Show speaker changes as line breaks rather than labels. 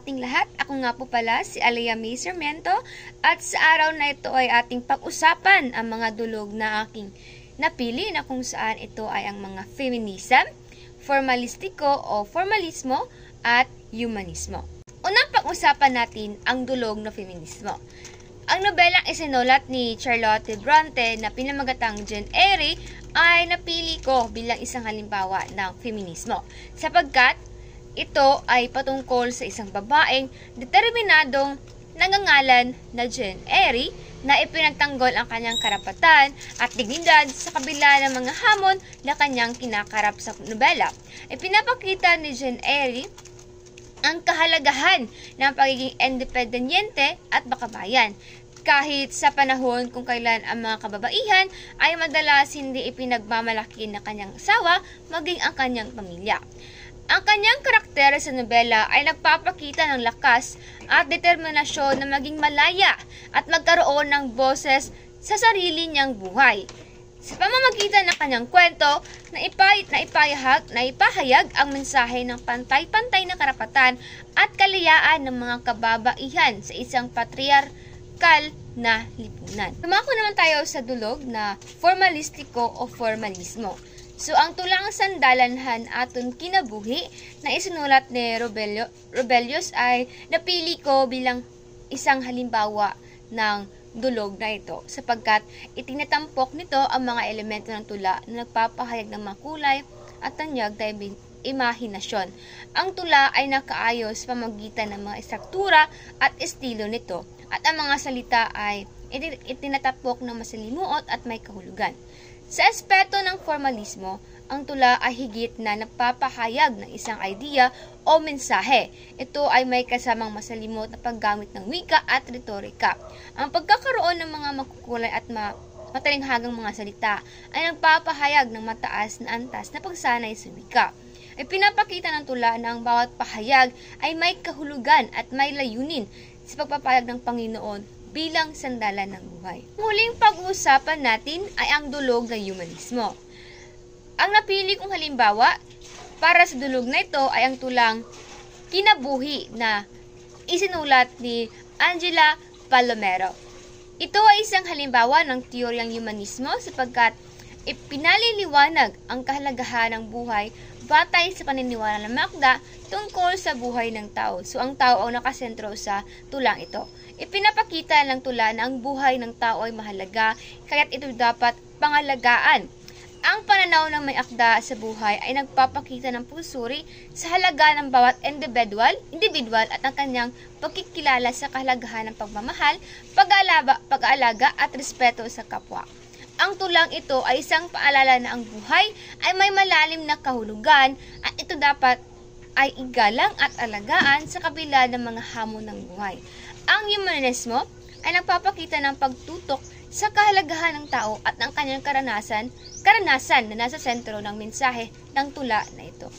ating lahat. Ako nga po pala si Alea May Sarmiento at sa araw na ito ay ating pag-usapan ang mga dulog na aking napili na kung saan ito ay ang mga feminism, formalistiko o formalismo at humanismo. Unang pag-usapan natin ang dulog na feminismo. Ang nobelang isinulat ni Charlotte Bronte na pinamagatang Jane Eyre ay napili ko bilang isang halimbawa ng feminismo sapagkat ito ay patungkol sa isang babaeng determinadong nangangalan na Jane Eyre na ipinagtanggol ang kanyang karapatan at dignidad sa kabila ng mga hamon na kanyang kinakarap sa nobela. Ipinapakita ni Jane Eyre ang kahalagahan ng pagiging independyente at makabayan. Kahit sa panahon kung kailan ang mga kababaihan ay madalas hindi ipinagmamalaki ng kanyang asawa maging ang kanyang pamilya. Ang kanyang karakter sa nobela ay nagpapakita ng lakas at determinasyon na maging malaya at magkaroon ng boses sa sarili niyang buhay. Sa pamamagitan ng kanyang kwento, naipahayag ang mensahe ng pantay-pantay na karapatan at kalayaan ng mga kababaihan sa isang patriarkal na lipunan. Tumako naman tayo sa dulog na formalistiko o formalismo. So, ang tulang sandalanhan aton kinabuhi na isinulat ni Rebellious ay napili ko bilang isang halimbawa ng dulog na ito sapagkat itinatampok nito ang mga elemento ng tula na nagpapahayag ng makulay at tanyag na imahinasyon. Ang tula ay nakaayos sa pamamagitan ng mga estruktura at estilo nito at ang mga salita ay itinatapok ng masalimuot at may kahulugan. Sa aspeto ng formalismo, ang tula ay higit na nagpapahayag ng isang idea o mensahe. Ito ay may kasamang masalimot na paggamit ng wika at retorika. Ang pagkakaroon ng mga makukulay at matalinghagang mga salita ay nagpapahayag ng mataas na antas na pagsanay sa wika. Ipinapakita ng tula na ang bawat pahayag ay may kahulugan at may layunin sa pagpapahayag ng Panginoon bilang sandalan ng buhay. Huling pag-uusapan natin ay ang dulog na humanismo. Ang napili kong halimbawa para sa dulog na ito ay ang tulang Kinabuhi na isinulat ni Angela Palomero. Ito ay isang halimbawa ng teoryang humanismo sapagkat ipinaliliwanag ang kahalagahan ng buhay batay sa paniniwala ng makda tungkol sa buhay ng tao. So, ang tao ang nakasentro sa tulang ito. Ipinapakita ng tula na ang buhay ng tao ay mahalaga, kaya't ito dapat pangalagaan. Ang pananaw ng may akda sa buhay ay nagpapakita ng pusuri sa halaga ng bawat individual at ang kanyang pagkikilala sa kahalagahan ng pagmamahal, pag-aalaga at respeto sa kapwa. Ang tulang ito ay isang paalala na ang buhay ay may malalim na kahulugan at ito dapat ay igalang at alagaan sa kabila ng mga hamon ng buhay. Ang humanismo ay nagpapakita ng pagtutok sa kahalagahan ng tao at ng kanyang karanasan na nasa sentro ng mensahe ng tula na ito.